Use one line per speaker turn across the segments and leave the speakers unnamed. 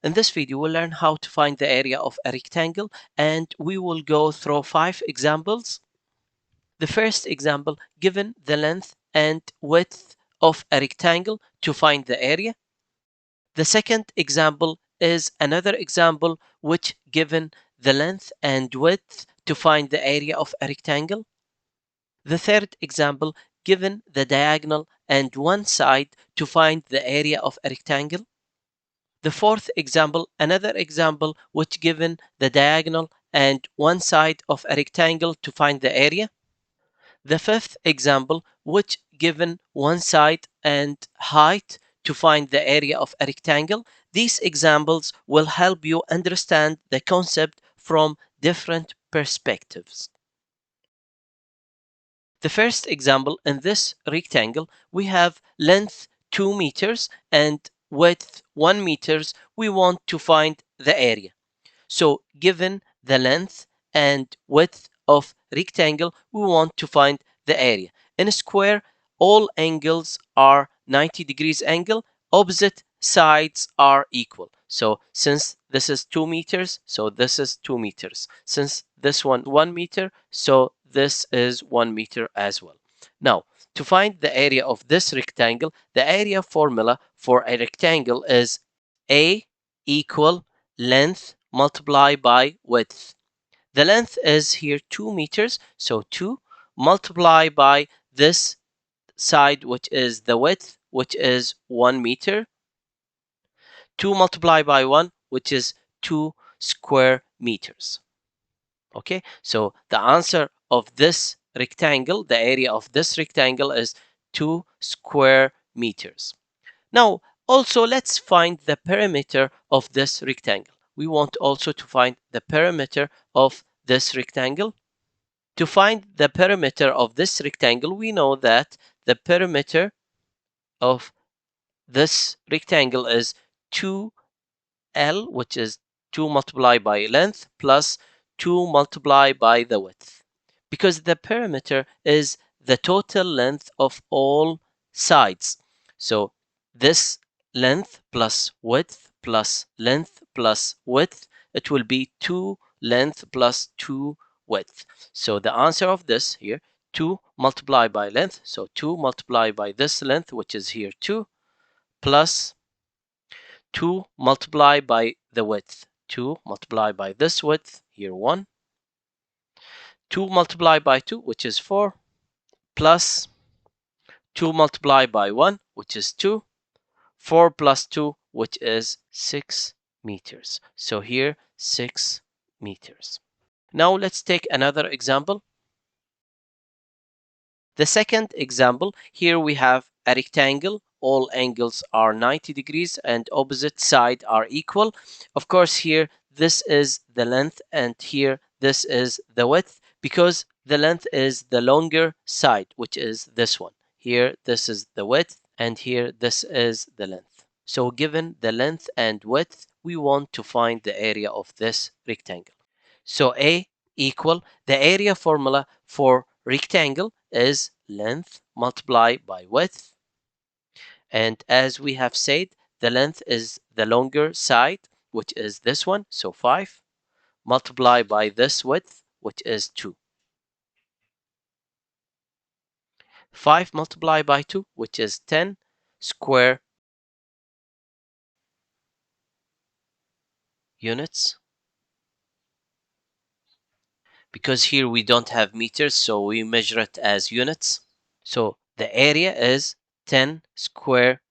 In this video, we'll learn how to find the area of a rectangle, and we will go through 5 examples. The first example, given the length and width of a rectangle to find the area. The second example is another example which given the length and width to find the area of a rectangle. The third example, given the diagonal and one side to find the area of a rectangle. The fourth example, another example which given the diagonal and one side of a rectangle to find the area. The fifth example, which given one side and height to find the area of a rectangle. These examples will help you understand the concept from different perspectives. The first example, in this rectangle, we have length 2 meters and width 1 meters. We want to find the area. So given the length and width of rectangle, we want to find the area. In a square, all angles are 90 degrees angle. Opposite sides are equal. So since this is 2 meters, so this is 2 meters. Since this one 1 meter, so this is 1 meter as well. Now, to find the area of this rectangle, the area formula for a rectangle is A equal length multiply by width. The length is here 2 meters, so 2 multiply by this side, which is the width, which is 1 meter. 2 multiply by 1, which is 2 square meters. Okay, so the answer of this rectangle, the area of this rectangle is 2 square meters. Now, also let's find the perimeter of this rectangle. We want also to find the perimeter of this rectangle. To find the perimeter of this rectangle, we know that the perimeter of this rectangle is 2L, which is 2 multiplied by length plus 2 multiplied by the width. Because the perimeter is the total length of all sides. So this length plus width plus length plus width, it will be 2 length plus 2 width. So the answer of this here, 2 multiplied by length, so 2 multiplied by this length, which is here 2, plus 2 multiplied by the width, 2 multiplied by this width, here 1, 2 multiplied by 2, which is 4, plus 2 multiplied by 1, which is 2, 4 plus 2, which is 6 meters. So here 6 meters. Now let's take another example. The second example, here we have a rectangle. All angles are 90 degrees and opposite side are equal. Of course, here this is the length and here this is the width, because the length is the longer side, which is this one. Here this is the width and here this is the length. So given the length and width, we want to find the area of this rectangle. So A equal, the area formula for rectangle is length multiplied by width. And as we have said, the length is the longer side, which is this one, so 5, multiplied by this width, which is 2. 5 multiplied by 2, which is 10 square units. Because here we don't have meters, so we measure it as units. So the area is 10 square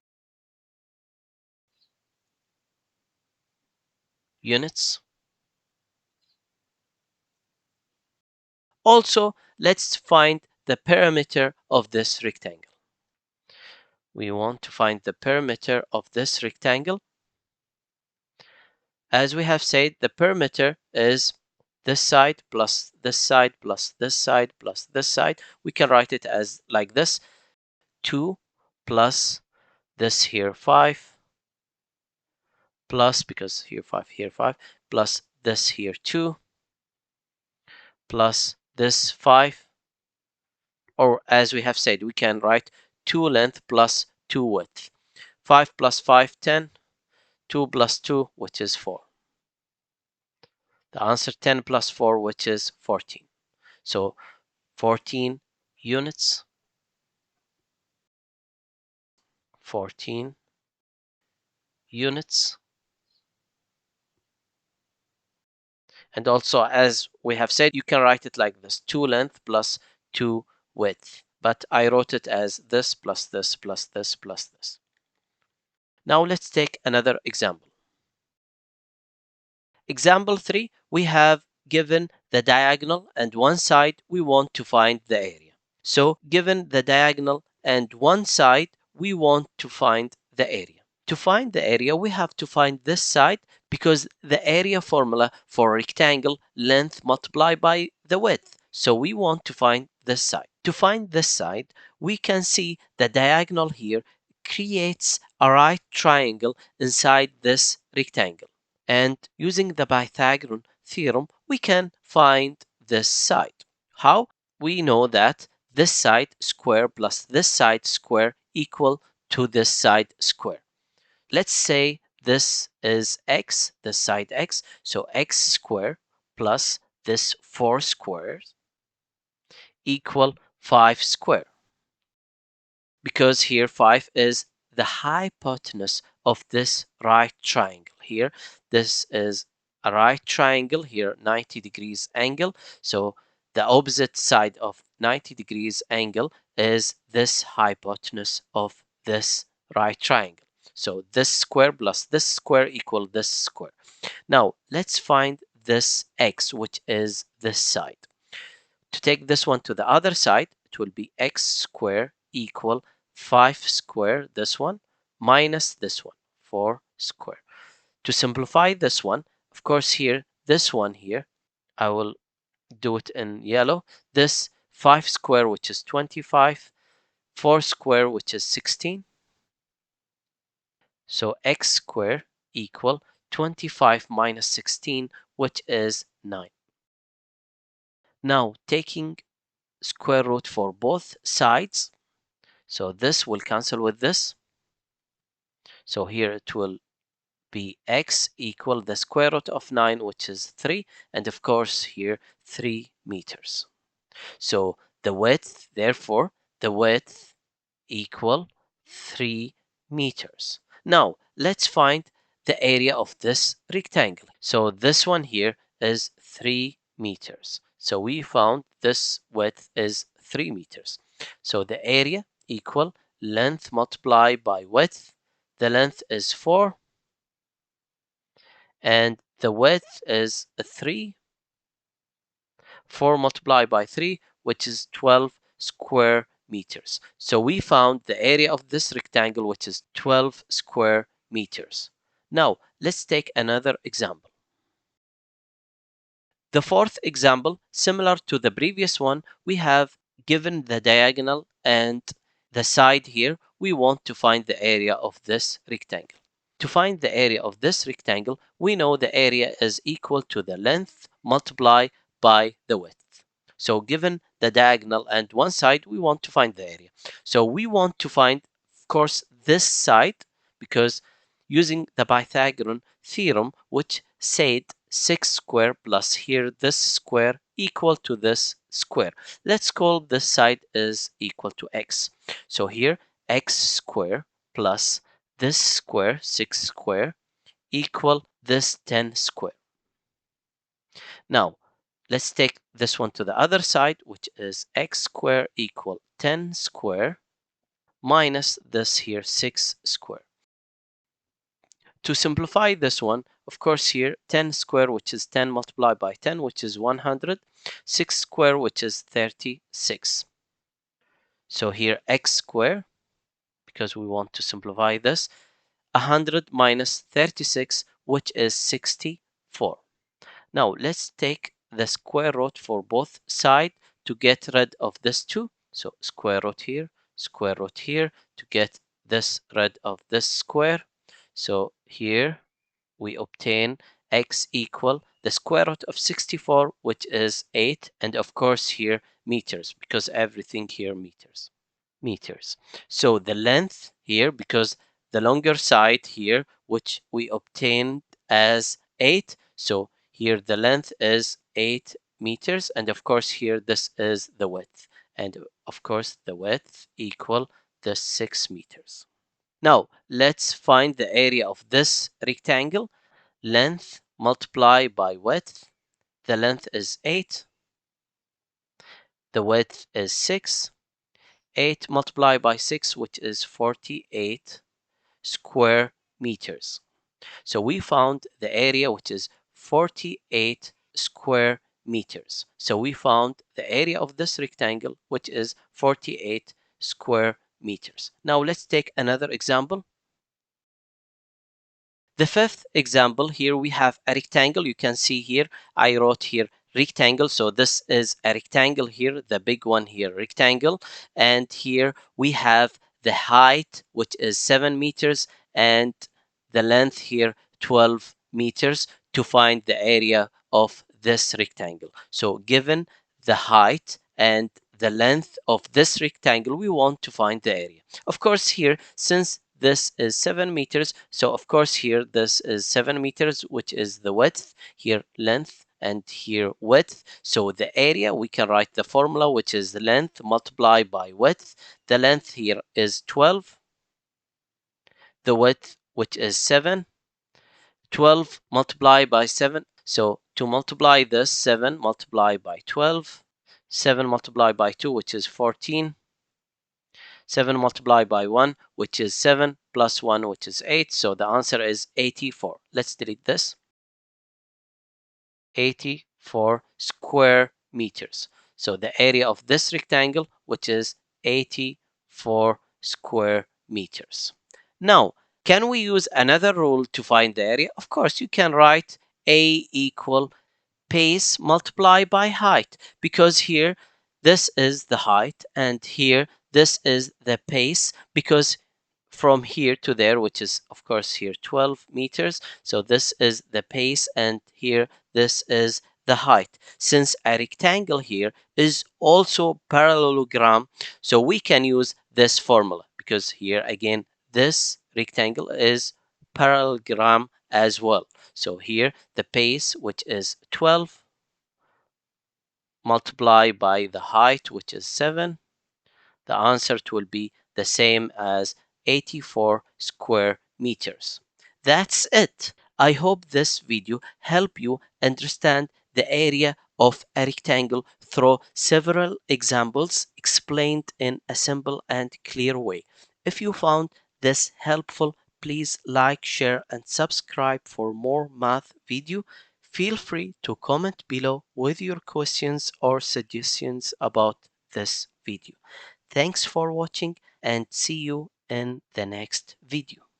units. Also, let's find the perimeter of this rectangle. We want to find the perimeter of this rectangle. As we have said, the perimeter is this side plus this side plus this side plus this side. We can write it as like this: 2 plus this here 5 plus, because here 5, plus this here 2 plus this 5, or as we have said, we can write 2 length plus 2 width. 5 plus 5, 10, 2 plus 2, which is 4. The answer 10 plus 4, which is 14. So 14 units, 14 units. And also, as we have said, you can write it like this: 2 length plus 2 width. But I wrote it as this plus this plus this plus this. Now let's take another example. Example 3, we have given the diagonal and one side, we want to find the area. So given the diagonal and one side, we want to find the area. To find the area, we have to find this side because the area formula for rectangle, length multiplied by the width. So we want to find this side. To find this side, we can see the diagonal here creates a right triangle inside this rectangle. And using the Pythagorean theorem, we can find this side. How? We know that this side square plus this side square equal to this side square. Let's say this is x, this side x, so x square plus this 4 squares equal 5 square. Because here 5 is the hypotenuse of this right triangle. Here, this is a right triangle, here 90 degrees angle. So the opposite side of 90 degrees angle is this hypotenuse of this right triangle. So this square plus this square equal this square. Now let's find this x, which is this side. To take this one to the other side, it will be x square equal 5 square, this one, minus this one, 4 square. To simplify this one, of course here, this one here, I will do it in yellow. This 5 square, which is 25, 4 square, which is 16. So x square equal 25 minus 16, which is 9. Now taking square root for both sides, so this will cancel with this. So here it will be x equal the square root of 9, which is 3, and of course here 3 meters. So the width, therefore, the width equal 3 meters. Now let's find the area of this rectangle. So this one here is 3 meters. So we found this width is 3 meters. So the area equal length multiplied by width. The length is 4 and the width is 3. 4 multiplied by 3, which is 12 square meters. So we found the area of this rectangle, which is 12 square meters. Now let's take another example. The fourth example, similar to the previous one, we have given the diagonal and the side here. We want to find the area of this rectangle. To find the area of this rectangle, we know the area is equal to the length multiplied by the width. So given the diagonal and one side, we want to find the area. So we want to find, of course, this side, because using the Pythagorean theorem, which said 6 square plus here this square equal to this square. Let's call this side is equal to x. So here x square plus this square, 6 square, equal this 10 square. Now let's take this one to the other side, which is x square equal 10 square minus this here 6 square. To simplify this one, of course here 10 square, which is 10 multiplied by 10, which is 100, 6 square, which is 36. So here x square, because we want to simplify this, 100 minus 36, which is 64. Now let's take the square root for both sides to get rid of this 2. So square root here to get this rid of this square. So here we obtain x equal the square root of 64, which is 8, and of course here meters, because everything here meters. So the length here, because the longer side here which we obtained as 8. So here the length is 8 meters, and of course here this is the width, and of course the width equal the 6 meters. Now let's find the area of this rectangle. Length multiplied by width. The length is 8, the width is 6. 8 multiplied by 6, which is 48 square meters. So we found the area, which is 48 square meters. So we found the area of this rectangle, which is 48 square meters. Now let's take another example. The fifth example, here we have a rectangle. You can see here, I wrote here rectangle. So this is a rectangle here, the big one here, rectangle. And here we have the height, which is 7 meters, and the length here, 12 meters, to find the area of this rectangle. So given the height and the length of this rectangle, we want to find the area. Of course, here, since this is 7 meters, so of course here this is 7 meters, which is the width, here length, and here width. So the area, we can write the formula, which is the length multiplied by width. The length here is 12, the width, which is 7. 12 multiplied by 7. So to multiply this, 7 multiplied by 12, 7 multiplied by 2, which is 14, 7 multiplied by 1, which is 7, plus 1, which is 8. So the answer is 84. Let's delete this. 84 square meters. So the area of this rectangle, which is 84 square meters. Now, can we use another rule to find the area? Of course, you can write A equal base multiplied by height, because here this is the height and here this is the base, because from here to there, which is of course here 12 meters, so this is the base and here this is the height. Since a rectangle here is also parallelogram, so we can use this formula, because here again this rectangle is parallelogram as well. So here the base, which is 12, multiplied by the height, which is 7, the answer will be the same as 84 square meters. That's it. I hope this video helped you understand the area of a rectangle through several examples explained in a simple and clear way. If you found this helpful, please like, share, and subscribe for more math video. Feel free to comment below with your questions or suggestions about this video. Thanks for watching and see you in the next video.